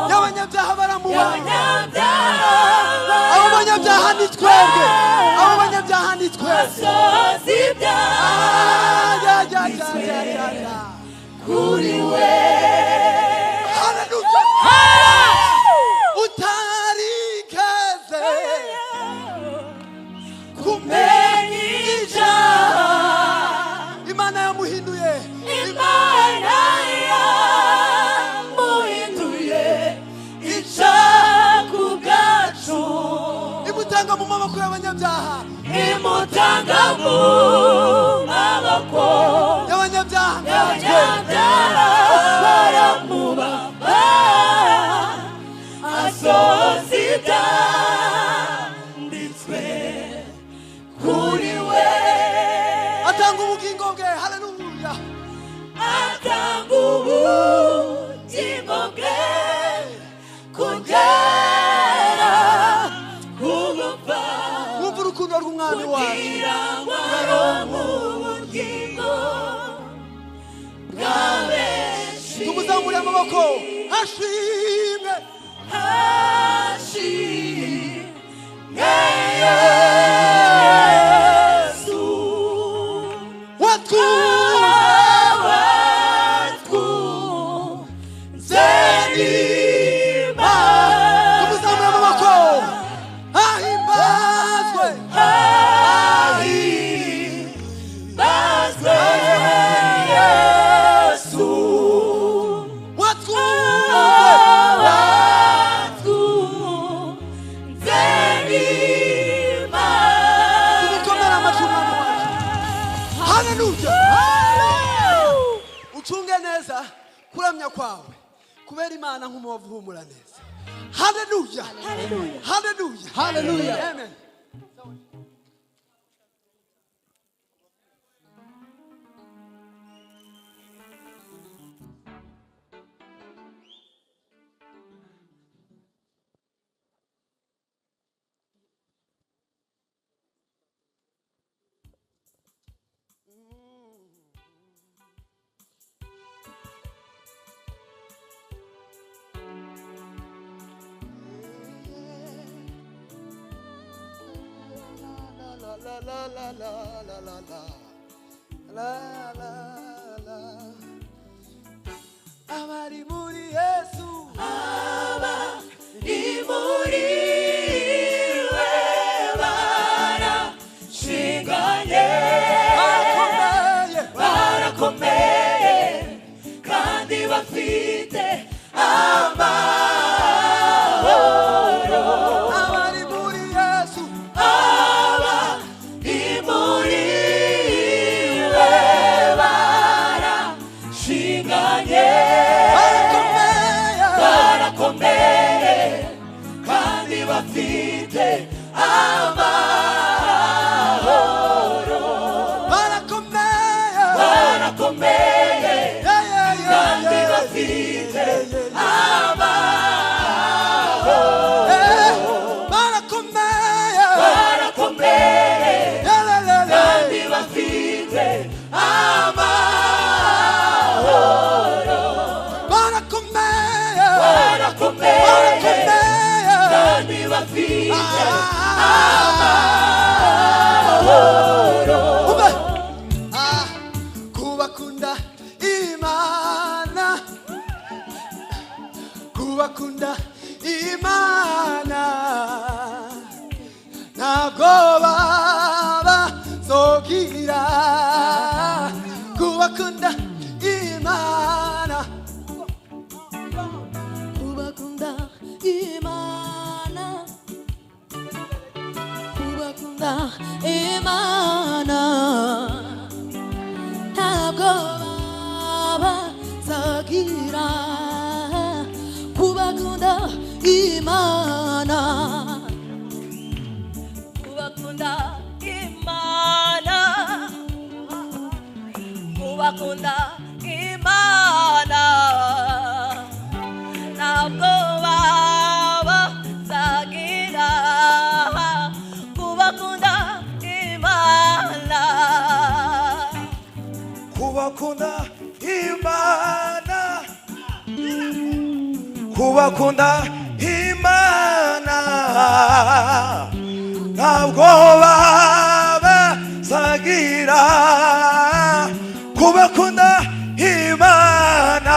y'abanyabyaha baramubona abo banyabyaha ni twebwe abo banyabyaha ni twebwe kuri we utarigeze kumenya icyaha Imana yamuhinduye icyaha ku bwacu imutanga mu maboko y'abanyabyaha imutanga mu maboko y'abanyabyaha baramubamba asohoza ibyanditswe kuri we atanga ubugingo bwe haleluya atanga ubugingo bwe kugera ku gupfa wumva urukundo rw'umwami wacu kugira ngo aronke ubugingo bwa benshi tumuzamure amaboko ashimwe Yesu watwunze n'Imana tumuzamure amaboko ahimbazwe Yesu watwunze n'Imana tumukomere amashyi umwami wacu haleluya ucunge neza kuramya kwawe kubera Imana nk'umubavu uhumura neza haleluya haleluya haleluya amen la la la la la la la la la abari muri Yesu abari muri we barashinganye barakomeye kandi bafite amahoro abari muri Yesu barakomeye kandi bafite amahoro barakomeye kandi bafite amahoro barakomeye kandi bafite amahoro barakomeye kandi bafite amahoro kubakunda Imana kubakunda Imana ntabwo baba zogira kubakunda Imana kubakunda Imana kubakunda Imana ntabwo bazagira kubakunda Imana kubakunda Imana kubakunda Imana ntabwo bazagira kubakunda Imana kubakunda Imana kubakunda Imana ntabwo babazagira kubakunda Imana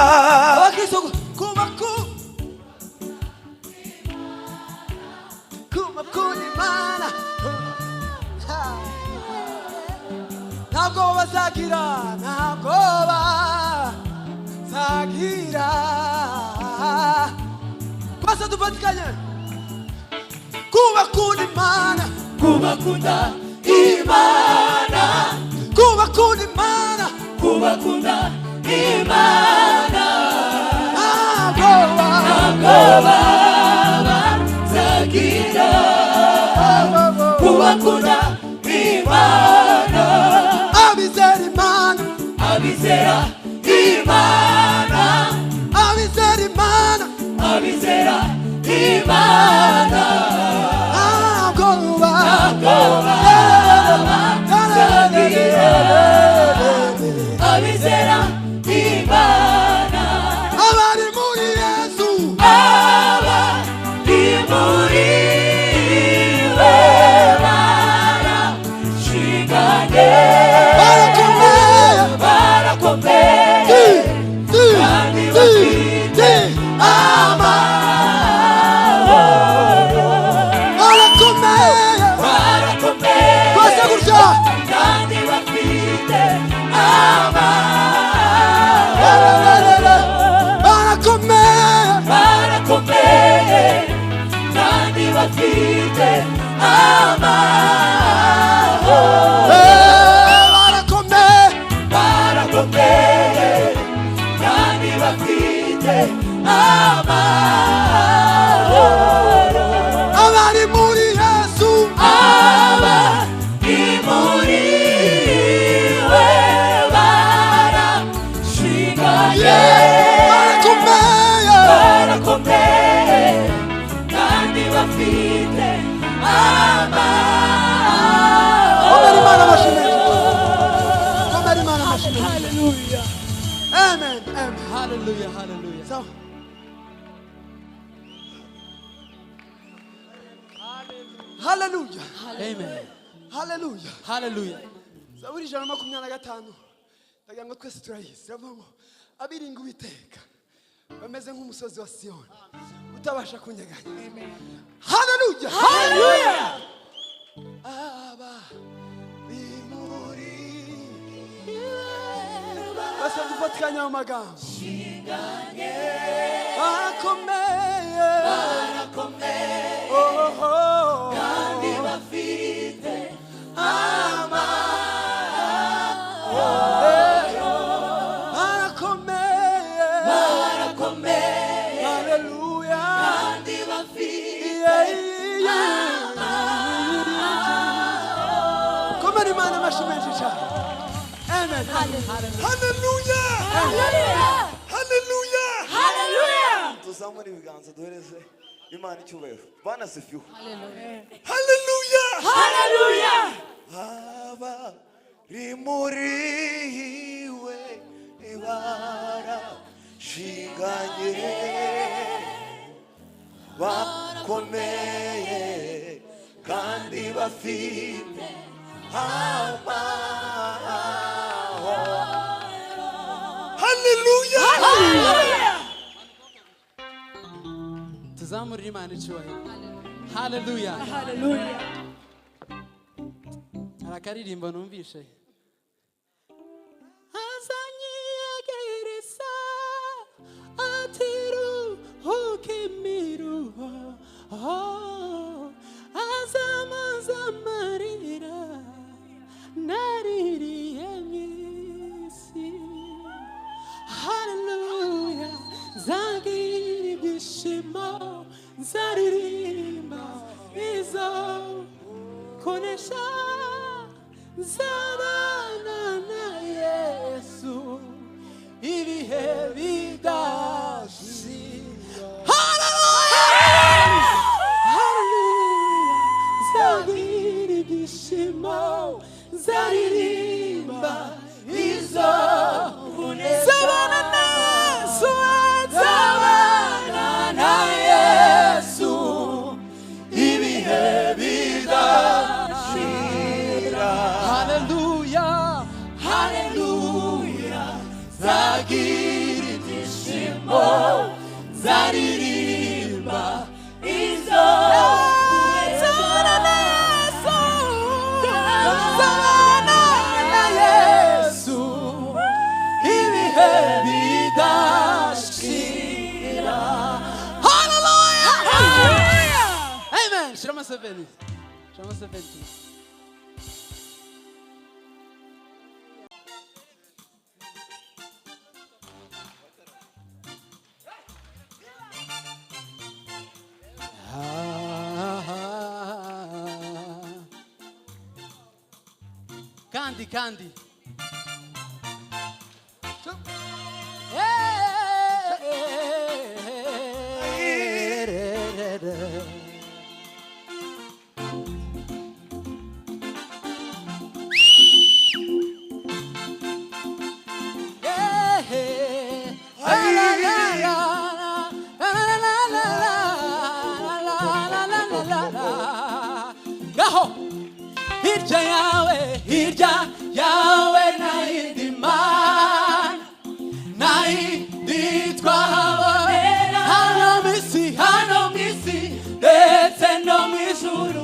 kubakunda Imana ntabwo bazagira twese dufatikanye kubakunda Imana kubakunda Imana kubakunda Imana kubakunda Imana ntabwo bazagira kubakunda Imana abizera Imana abizera Imana abizera Imana abizera Imana ntabwo bazagira abizera Imana abari muri Yesu abari muri we barashinganye barakomeye kandi bafite amahoro barakomeye twese gutya kandi bafite amahoro barakomeye kandi bafite amahoro barakomeye kandi bafite amahoro abari muri Yesu abari muri we barashinganye barakomeye kandi bafite Hallelujah. Amen. Hallelujah, hallelujah. So, hallelujah. Amen. Hallelujah. Hallelujah. Zaburi 125 ndagira ngo twese turayizi iravuga ngo abiringa Uwiteka bameze nk'umusozi wa Siyoni utabasha kunyeganya. Hallelujah. Hallelujah. Basa dufatikanya mu magambo barakomeye kandi bafite amahoro barakomeye Hallelujah. kandi bafite komera Imana amashyi menshi cyane. Amen. Hallelujah. Hallelujah. Hallelujah. tuzamure ibiganza duhereze Imana icyubahiro Bwana sifiwe. Hallelujah. Hallelujah. abari muri we barashinganye bakomeye kandi bafite amahoro. Hallelujah. Tuzamurira Imana icyubahiro. Hallelujah. Hallelujah. Hari akaririmbo numvishe. Azanyiyegereza atiruhuka imiruho, azamaza amarira naririye mw'isi. Hallelujah. Nzagira ibyishimo nzaririmba izo kunesha nzabana na Yesu ibihe bidashira. Hallelujah. Nzagira ibyishimo nzaririmba izo kunesha nzabana na Yesu nzabana na Shirama 7. Shirama 7. Candy. Hirya yawe nayindi mana nayindi twahabonera hano mwisi ndetse no mw'ijuru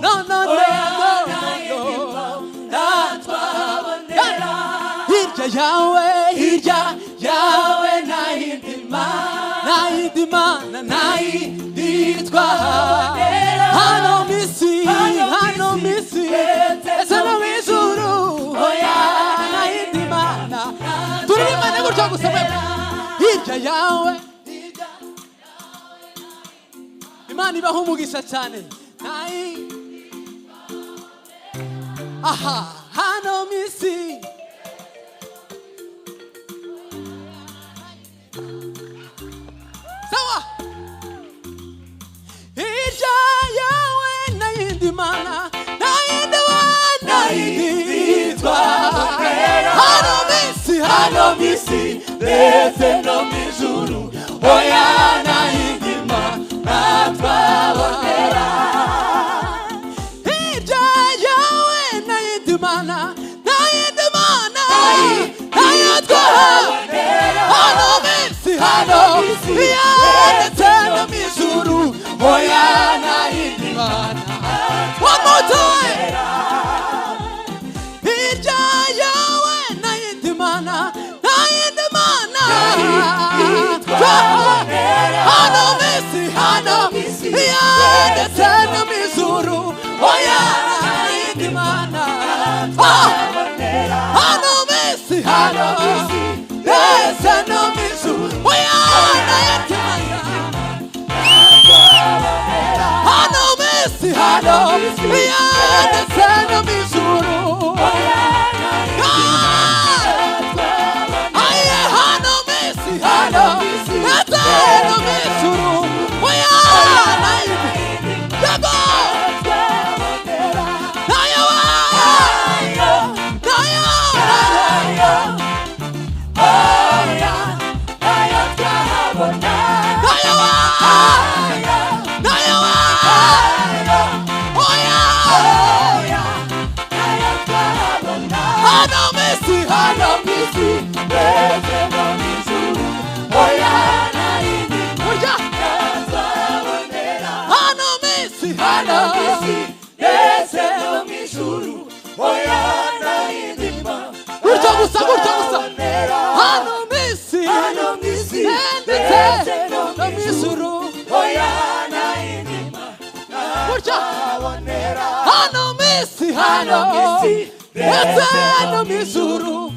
natwahabonera hirya yawe nayindi mana nayindi twahabonera hano mwisi ndetse no mw'ijuru nayindi mana turibane gutyo gusa hirya yawe Imana ibaho umugisha cyane aha hano mwisi sawa hirya yawe nayindi mana nayindi twahabonera hano mwisi ndetse no mw'ijuru oya nayindi mana twabonera hirya yawe nayindi mana nayo twahabonera hano mwisi ndetse no mw'ijuru oya nayindi mana one more time hirya yawe nayindi mana hano mwisi ndetse no mw'ijuru oya nayindi mana hano mwisi ndetse no mw'ijuru oya nayindi mana hano mwisi ndetse no mw'ijuru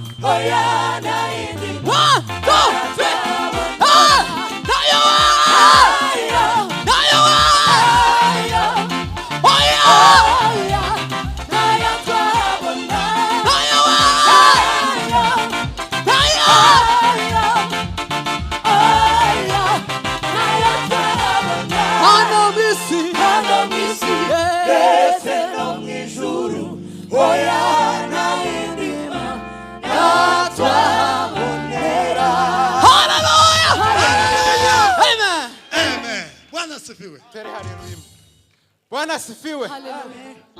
Bwana asifiwe.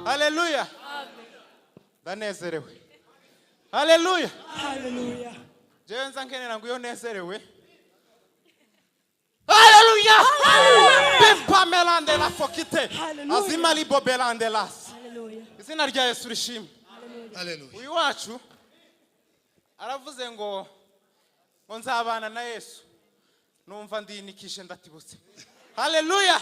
Haleluya. Ndanezerewe. Haleluya. Je nza nkenera ngo yo nezerewe. Haleluya. Bimpa melande la fokite. Azima libo belande las. Izina rya Yesu rishimwe. Haleluya. Uyu wacu aravuze ngo nzabana na Yesu. Numva ndinikishe ndatibutse. Haleluya.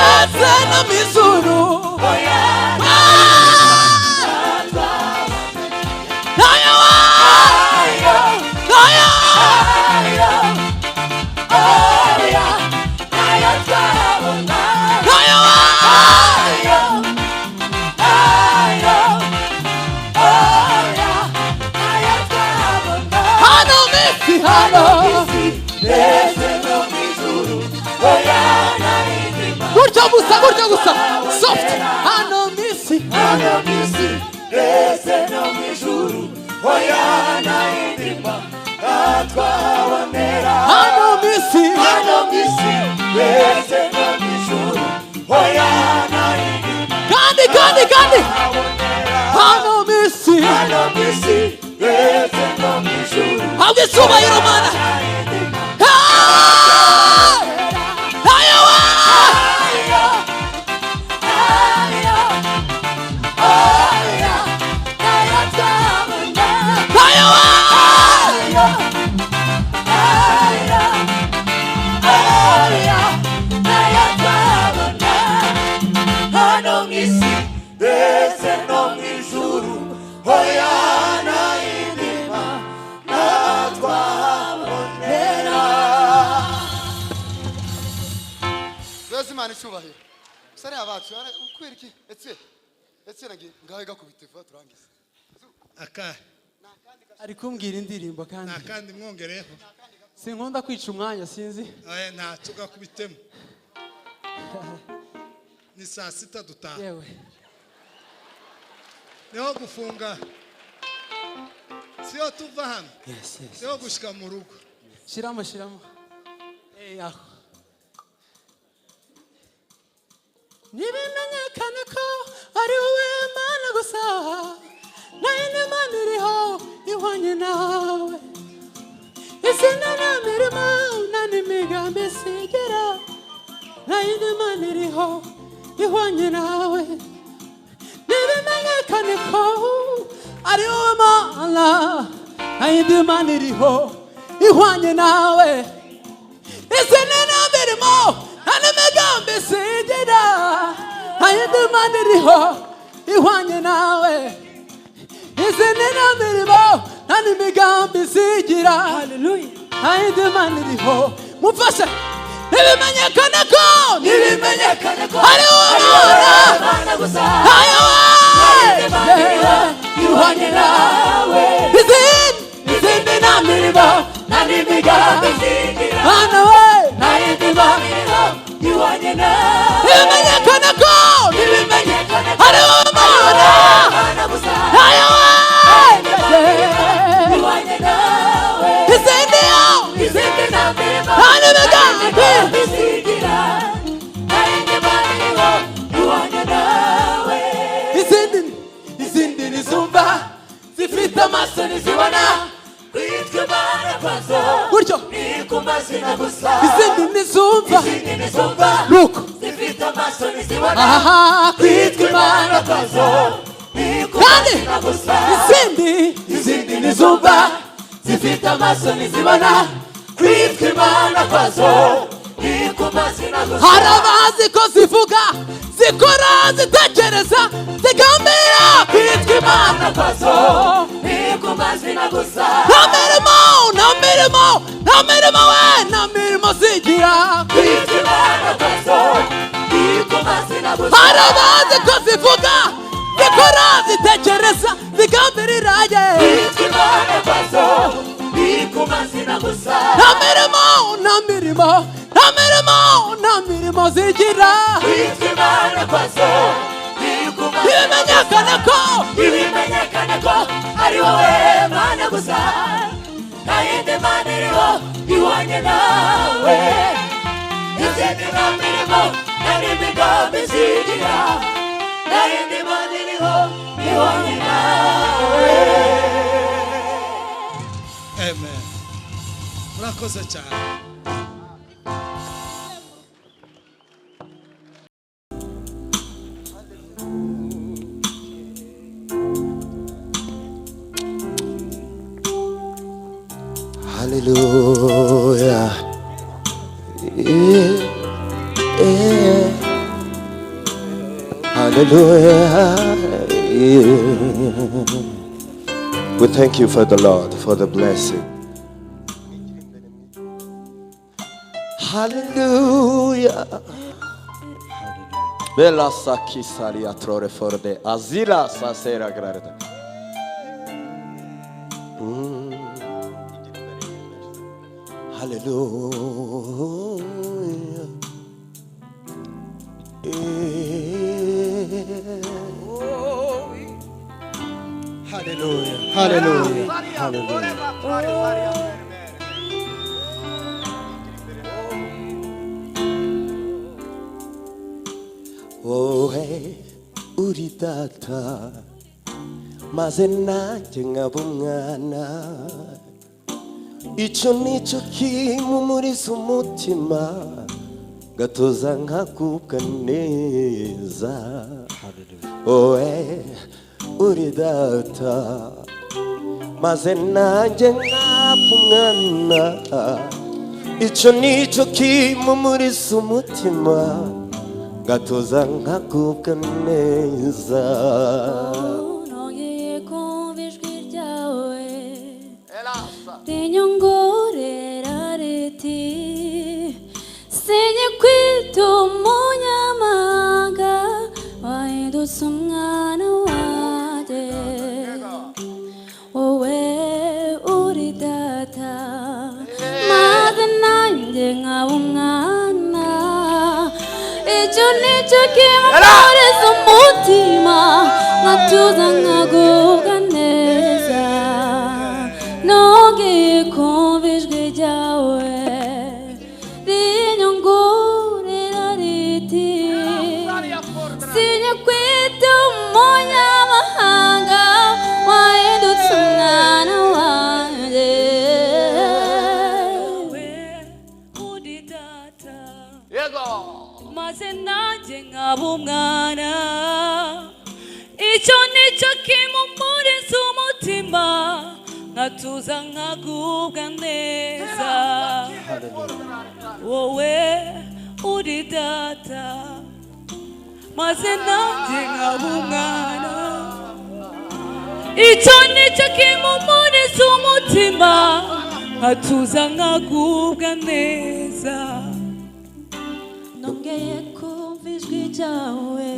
ndetse no mu ijuru nayo gutyo gusa soft hano misi ese no mu ijuru oya nayindimba twabonera hano misi ese no mu ijuru oya nayindimba kandi hano misi ese no mu ijuru habwe icyubahiro mana Imana icyubahiro sare abacu ukwiriki etse nagiye ngaho igakubita iva turangiza ari kumbwira indirimbo kandi nakandi mwongereho sinkunda kwica umwanya sinzi nta tugakubitemo ni saa sita dutaha yewe niho gufunga siyo tuva hano yes siyo gushika mu rugo shiramo aho nibimenyekane ko ari wowe Mana gusa nayindi mana iriho ihwanye nawe izina n'imirimo n'imigambi sigera nayindi mana iriho ihwanye nawe nibimenyekane ko ari wowe Mana nayindi mana iriho ihwanye nawe izina n'imirimo n'imigambi sigera nayindi mana iriho ihwanye nawe izina n'imirimo n'imigambi sigera nayindi mana iriho mufashe nibimenyekane ko ari wowe Mana gusa ihwanye nawe izina n'imirimo n'imigambi sigera Mana we nayindi mana iriho ihwanye nawe nibimenyekane ko ari wowe Mana gusa ihwanye nawe izindi n'imirimo n'imigambi sigera nayindi mana iriho ihwanye nawe izindi nizumva zifite amaso nizibona kwitwa Imana kwazo gutyo ni ku mazina gusa izindi nizumva nuko zifite amaso nizibona kwitwa Imana kwazo ni ku mazina gusa izindi nizumva zifite amaso nizibona kwitwa Imana kwazo ni ku mazina gusa hari abazi ko zivuga zikora zitekereza zigambira kwitwa Imana kwazo ni ku mazina gusa nta mirimo zigira kwitwa Imana kwazo ni ku mazina gusa hari abazi ko zivuga zikora zitekereza zigambirira kwitwa Imana kwazo ni ku mazina gusa nta mirimo zigira kwitwa Imana kwazo ibimenyekane ko ari wowe Mana gusa nayindi mana iriho ihwanye nawe izindi mirimo n'imigambi zigira nayindi mana iriho ihwanye nawe amen murakoze cyane Hallelujah. Yeah, yeah. Hallelujah. We thank you for the Lord, for the blessing. Hallelujah. Bella saki saria trore forde azila sasera grada. Hallelujah. Hallelujah. Hallelujah. Hallelujah. 오해 우리 다타 마세나 정아봉아나 이촌이초 키무무리 수무티마 가토상하고 간네자 오해 우리 다타 마세나 정아봉아나 이촌이초 키무무리 수무티마 가토상하고 간네자 너의 convesquir Yahweh tenho gorerareti senha quito monya maga waindo sumngana wade owe uridata madananje ngawungana Ichonicho kimore sumutima Natuzanga guganeza Noge konvishge jawe Rinyongure rariti Sinya kwitu monya mahanga Waidu tsungana wande Mazenanje ngabumwana Icho nicho kimumuri sumutima Ngatuza ngagubwa neza Wowe uri data Mazenanje ngabumwana Icho nicho kimumuri sumutima Ngatuza ngagubwa neza Nongeye kumvijwi jawe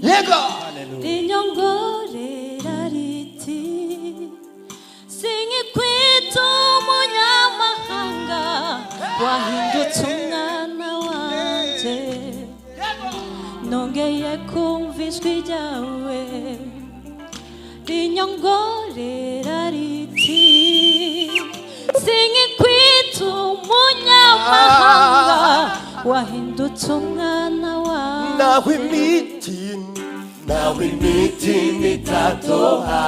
Yego rinyongorera riti singi kwita umunyamahanga wahindutse umwana wanje nongeye kumvijwi jawe rinyongorera riti singi kwita umunyamahanga wahindutse umwana wawe nawe imitini itatoha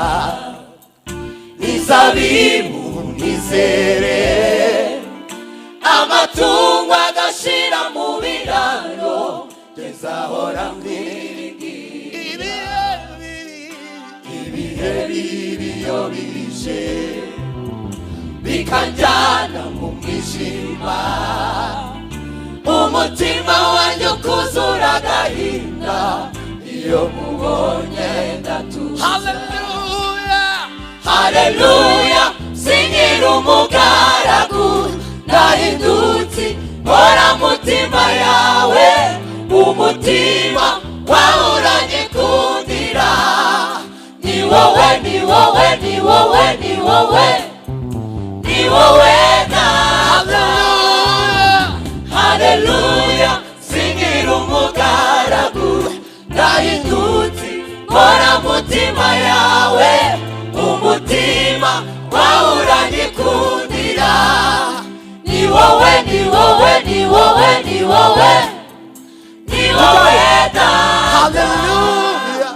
izabibu nizere amatungo agashira mu biraro tuzahora ibihe bibi iyo bije bikanjyana mu mwijima umutima wanjye ukuzura agahinda iyo mubonye ndatuza haleluya singira umugaragu ndahindutse mpora mutima yawe umutima wawe uranyikundira ni wowe ni wowe ni wowe ni wowe ni wowe haleluya singira umugaragu ndahindutse mpora mutima yawe umutima wawe uranyikundira ni wowe ni wowe ni wowe ni wowe ni wowe haleluya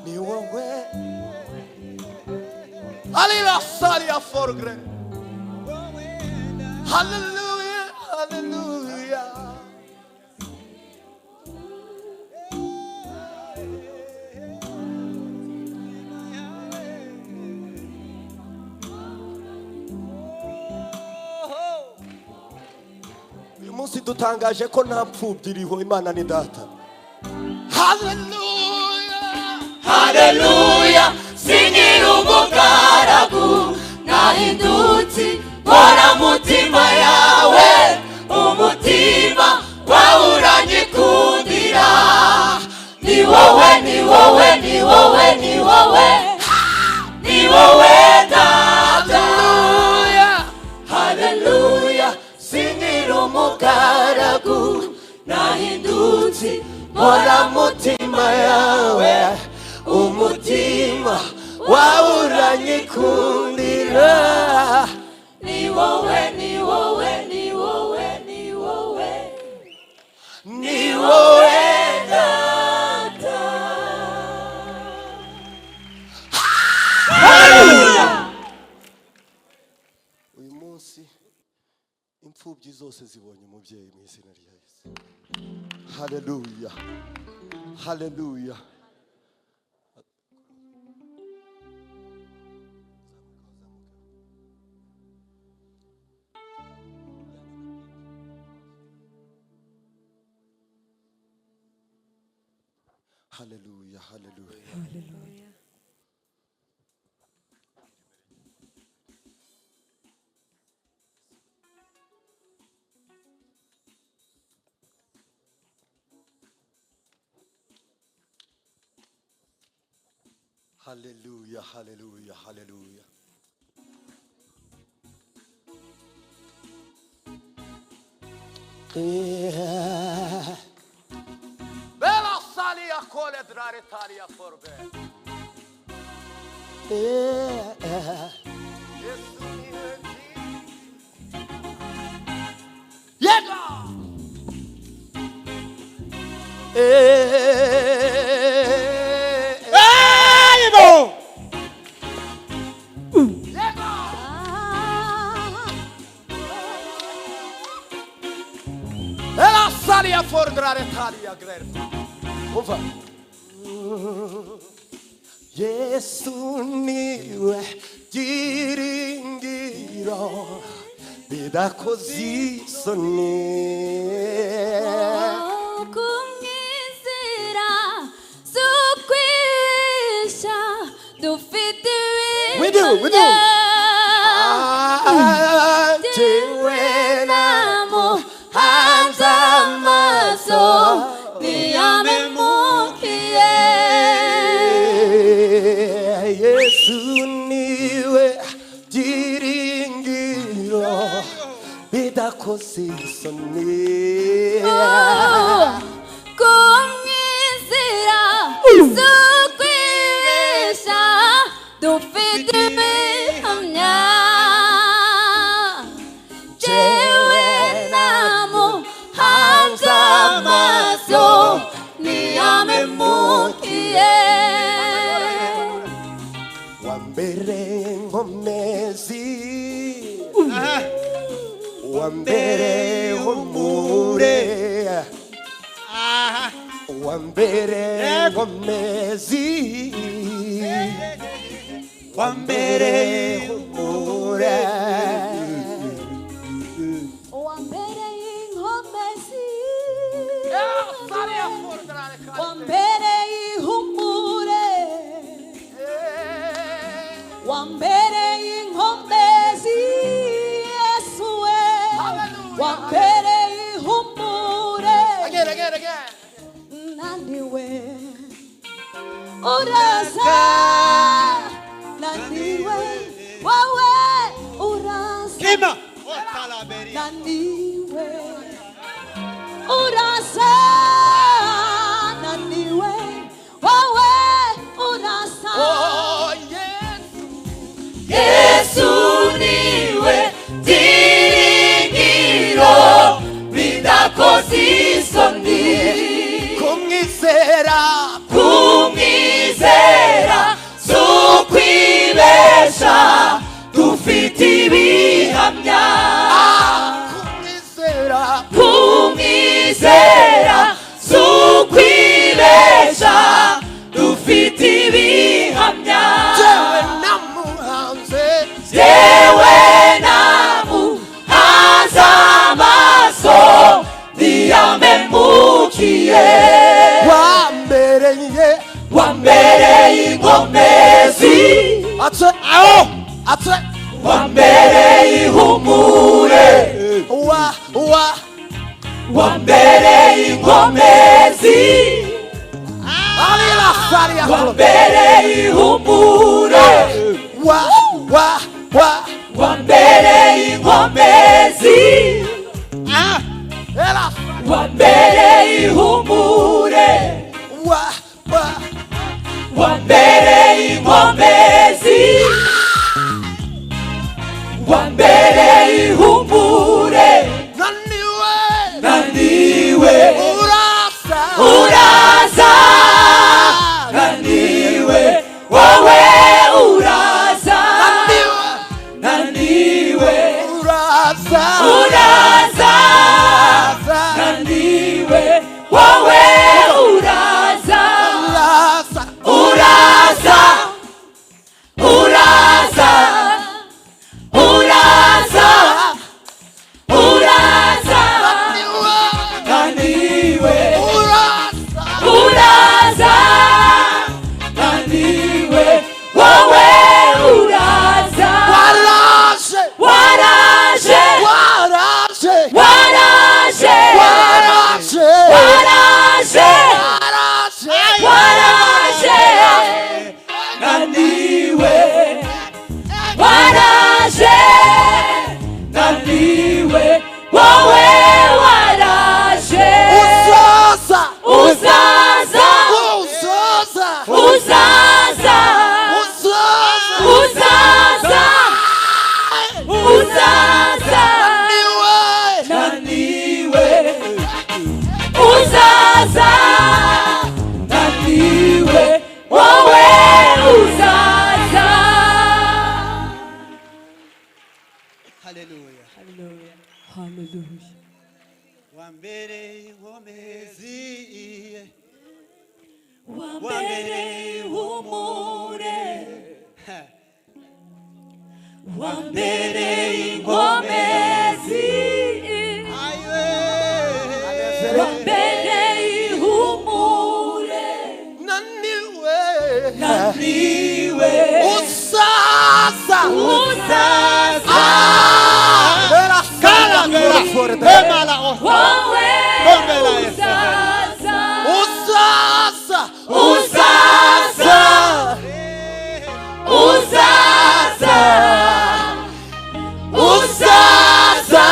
ni wowe Alila salia forgre Hallelujah hallelujah munsi dutangaje ko nta mpfubyi iriho. Imana ni data. Haleluya, singira umugaragu nahindutse nkora mutima yawe, umutima wawe uranyikundira. Ni wowe, ni wowe, ni wowe, ni wowe, ni wowe data. Haleluya, singira umugaragu nahindutse nkora mutima yawe, umutima wawe uranyikundira. Ni wowe, ni wowe, ni wowe, ni wowe, ni wowe data. Haleluya. Uyu munsi imfubyi zose zibonye umubyeyi mu izina rya Yesu. Haleluya. Haleluya. Haleluya, haleluya. Haleluya, haleluya, haleluya. Bella salia cole drare talia forbe. Yega. Bella salia for drare talia grerfa. Ufa. Yesu niwe byiringiro bidakoze isoni. Kumwizera z'ukwisha dufite We do. Jewe namo hanze amaso niyamemukiye. Yesu niwe byiringiro bidakoze isoni. Kumwizera z'ukwisha dufite ibihamya. Jewe namo hanze amaso niyamemukiye. Wambere nkomezi, wambere humure, wambere nkomezi, wambere humure. Wambere inkomezi, wambere ihumure, wambere inkomezi, Yesu we, wambere ihumure. Again. Naniwe urasa, naniwe wawe urasa, naniwe urasa, naniwe wawe urasa. Oh, Yesu niwe byiringiro bidakoze isoni. Kumwizera z'ukwibesha dufite ibihamya. Kumwizera z'ukwibesha dufite ibihamya. Jewe namuhanze amaso wambereye wambereye inkomezi atse aho atse wambereye ihumure wambereye inkomezi wambereye ihumure wambereye inkomezi wambereye ihumure wambereye inkomezi wambereye ihumure naniwe uraza naniwe wowe uraza naniwe uraza naniwe wowe uraza uraza uraza uraza uraza naniwe uraza naniwe wowe uraza waraje waraje waraje naniwe waraje naniwe wowe waraje uzaza uzaza uzaza uzaza uzaza naniwe uzaza naniwe wowe uzaza. haleluya Hallelujah. Hallelujah. wambereye inkomezi Wambereye ihumure wambereye inkomezi wambereye ihumure naniwe uzaza uzaza wowe uzaza uzaza uzaza uzaza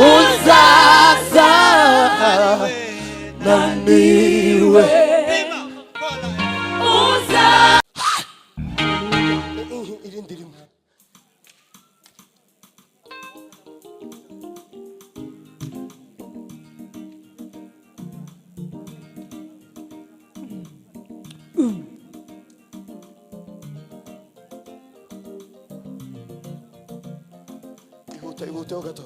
uzaza naniwe uzaza. irindi rimwe ihute ho gato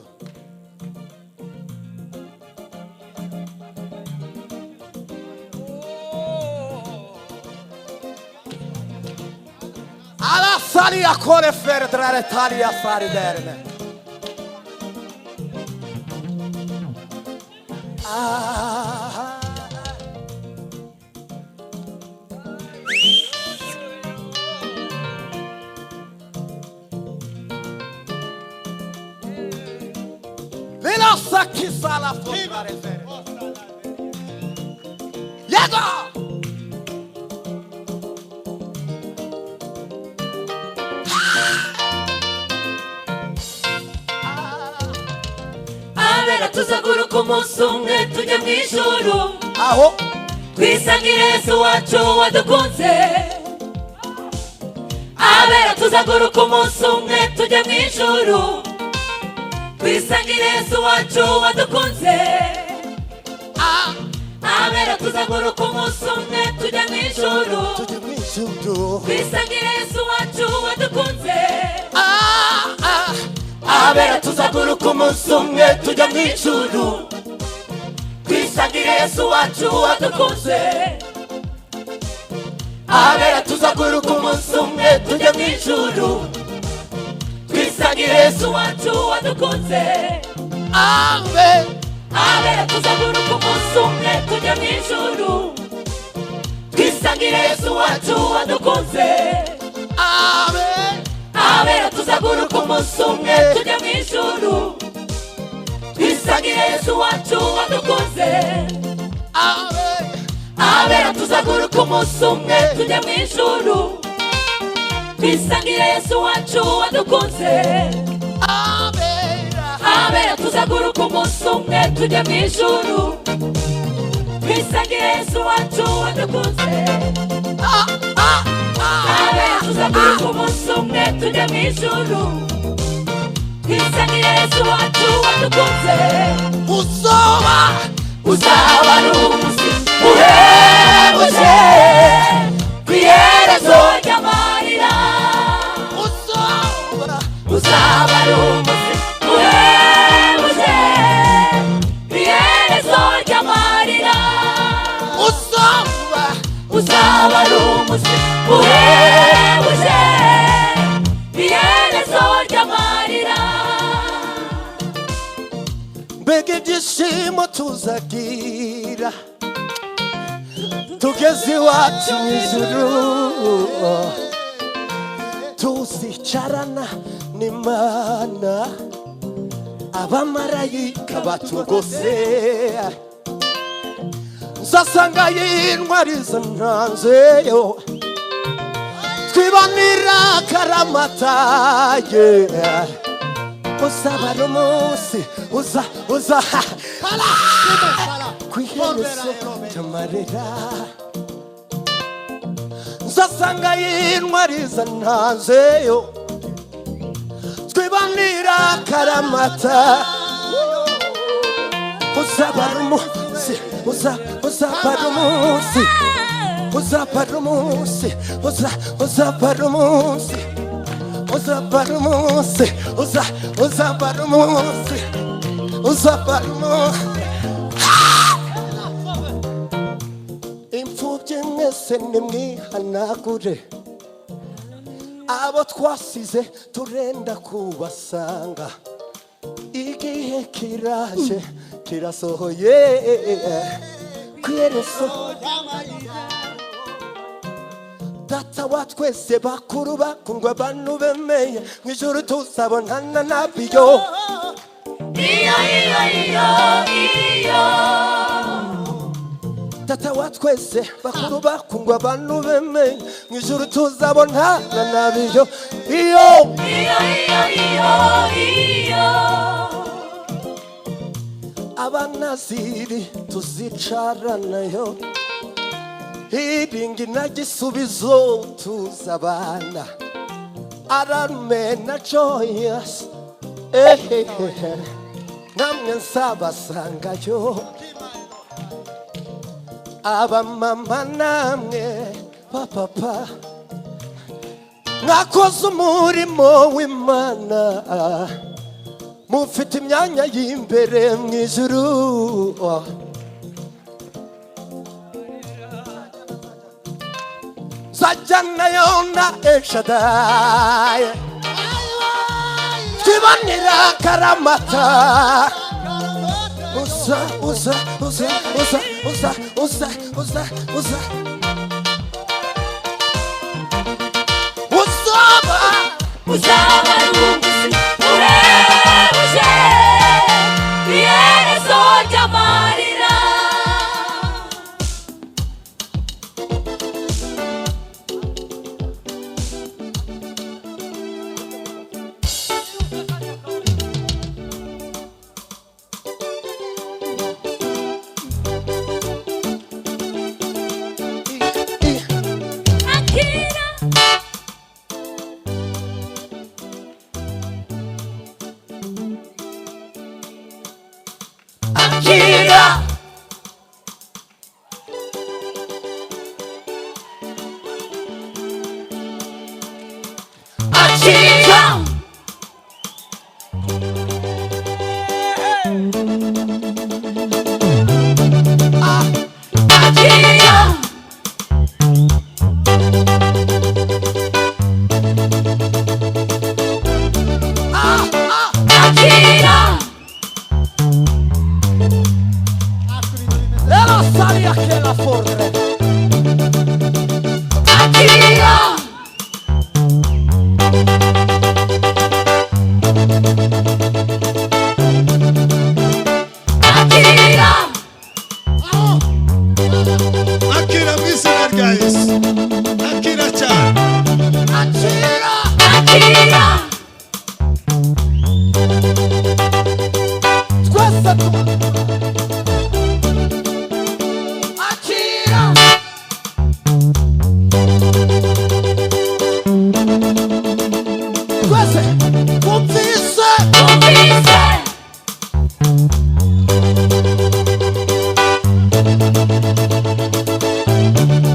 alla salia core ferdrare talia fari derne Vela sacchi sala fare fere Yego abera tuzaguruka umunsi umwe tujya mu ijuru aho twisangire Yesu wacu wadukunze abera tuzaguruka umunsi umwe tujya mu ijuru twisangire Yesu wacu wadukunze abera tuzaguruka umunsi umwe tujya mu ijuru twisangire Yesu wacu wadukunze abera tuzaguruka umunsi umwe tujya mu ijuru twisangire Yesu wacu wadukunze abera tuzaguruka umunsi umwe tujya mu ijuru twisangire Yesu wacu wadukunze abera tuzaguruka umunsi umwe tujya mu ijuru twisangire Yesu wacu wadukunze abera tuzaguruka umunsi umwe tujya mu ijuru twisangire Yesu wacu wadukunze abera tuzaguruka umunsi umwe tujya mu ijuru twisangire Yesu wacu wadukunze abera tuzaguruka umunsi umwe tujya mu ijuru twisangire Yesu wacu wadukunze abera tuzaguruka umunsi umwe tujya mu ijuru twisangire Yesu wacu wadukunze uzaba ari umunsi uhebuje ku iherezo ry'amarira uzaba ari umunsi uhebuje ku iherezo ry'amarira uzaba ari umunsi uhebuje ku iherezo ry'amarira mbega ibyishimo tuzagira tugeze iwacu mu ijuru tuzicarana n'Imana abamarayika batugose nzasanga y'intwari zantanzeyo twibanira akaramataye uzaba ari umunsi uza ku iherezo ry'amarira nzasanga y'intwari zantanzeyo twibanira akaramata uzaba ari umunsi uzaba ari umunsi uzaba ari umunsi uzaba ari umunsi uzaba ari umunsi uzaba ari umunsi uzaba ari umunsi imfubyi mwese nimwihanagure abo twasize turenda kubasanga igihe kiraje kirasohoye ku iherezo data wa twese bakuru bakundwa abantu bemeye mu ijuru tuzabonana nabyo iyo data wa twese bakuru bakundwa abantu bemeye mu ijuru tuzabonana nabyo iyo abanaziri tuzicaranayo hiringi na gisubizo tuzabana ararume na joyous namwe nsabasangayo abamama namwe papapa mwakoze umurimo w'Imana mufite imyanya y'imbere mu ijuru Sajjanayo na Eshadai Tibanira karamata Uza uzaba ari umunsi uhebuje ku iherezo ry'amarira twese kumvise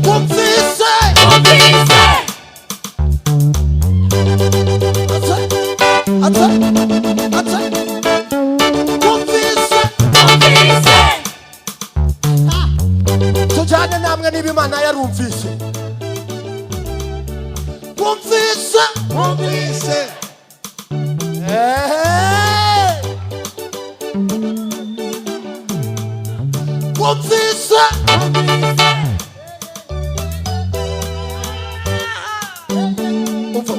kumvise atsa kumvise tujyane namwe niba Imana yarumvise kumvise Kumvise. kumvise umva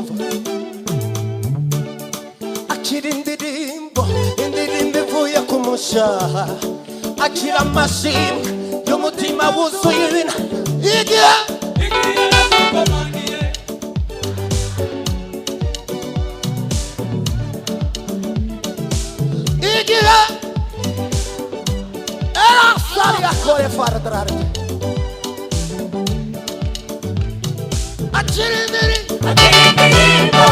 akira indirimbo ivuye ku mushaha akira amashimwe y'umutima wuzuye ibina igihe igihe sari akore faradrare akira indirimbo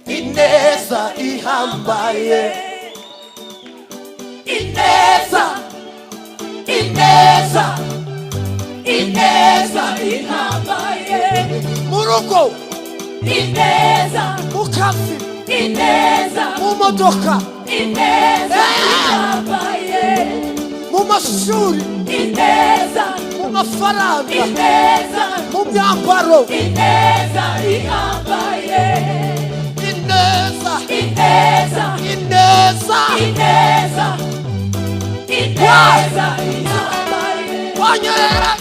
ineza ihambaye ineza ihambaye mu rugo mu kazi mu modoka mu mashuri mu mafaranga mu myambaro ineza wanyerera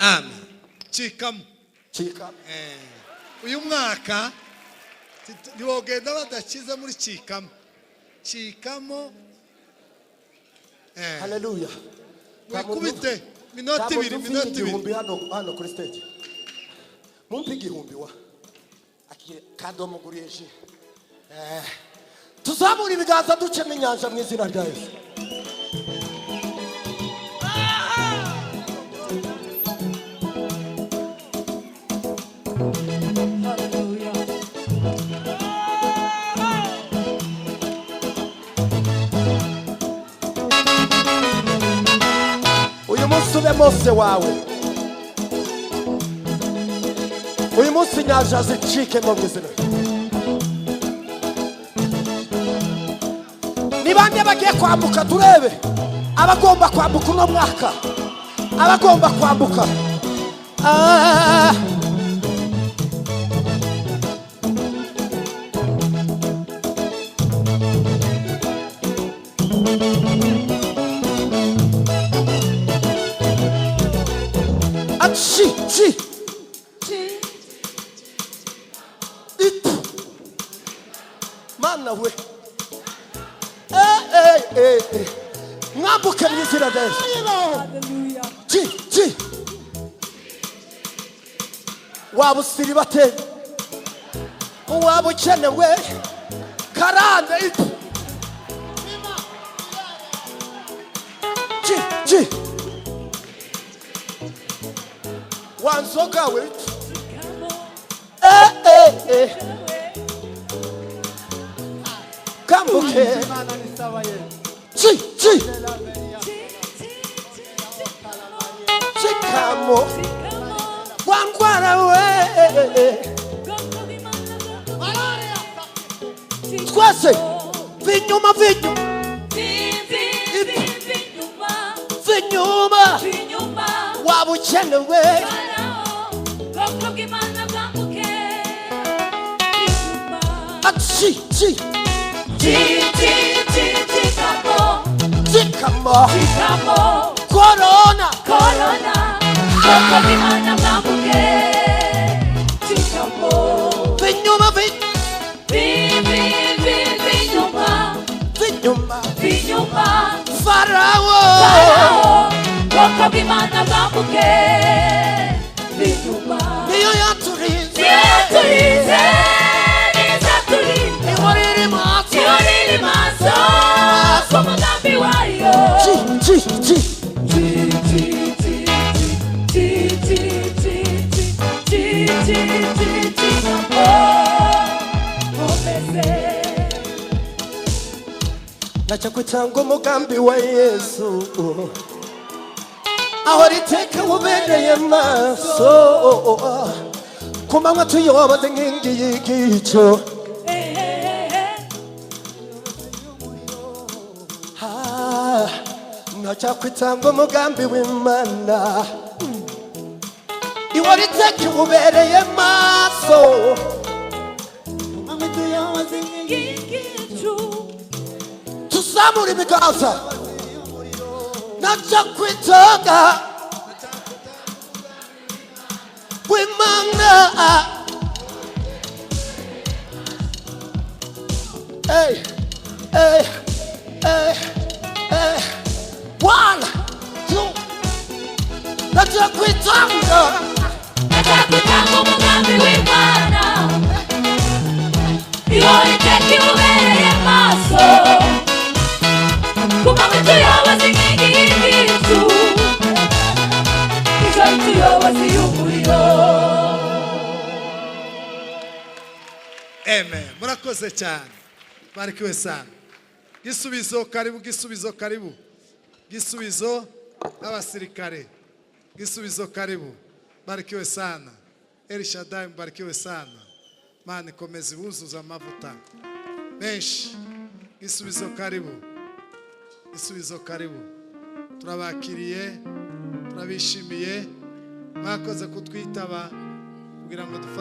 Amen. Chikamu. chika Uyu mwaka ntibogenda badakiza muri Chikamu. Chikamu. haleluya Wikubite minota ibiri. igihumbi hano kuri stage mumpe igihumbi wa kadomo guriyeje tuzamura ibiganza ducemo inyanja mu izina rya Yesu. uyu munsi ube Mose wawe, uyu munsi inyanja zicikemo mu izina. Ni bande bagiye kwambuka turebe abagomba kwambuka uno mwaka, abagomba kwambuka Mana we mwambuke mu izina rya Yesu. waba usiribateri, waba ukenewe karande wanzoga we kambuke chikamo wangwara we twese vinyuma waba ukenewe chikamo corona Bwoko bw'Imana bwambuke Ijambo Vinyuma Vinyuma Farawo Bwoko bw'Imana bwambuke Vinyuma Niyo yaturize Niyo riri maso Kumugambi wayo Nacha kwitanga umugambi wa Yesu aho riteka ubereye maso ku manywa tuyoboze nk'ingi y'igico nacha kwitanga umugambi w'Imana iwo riteka ubereye maso ku manywa tuyoboze nk'ingi tuzamura ibiganza nacha kwitanga w'Imana hey hey hey hey 1 2 nacha kwitanga umugambi w'Imana iyo iteka imubereye maso kumanywa tuyoboze inkingi y'igicu ijoro tuyoboze y'umuriro. Amen. Murakoze cyane. Barikiwe sana. Gisubizo karibu, gisubizo karibu. Gisubizo abasirikare. Gisubizo karibu. Barikiwe sana. El Shaddai mbarikiwe sana. Mana ikomeze buzuza amavuta menshi. Gisubizo karibu. Gisubizo karibu. Turabakiriye, turabishimiye. Mwakoze kutwitaba kugira ngo dufate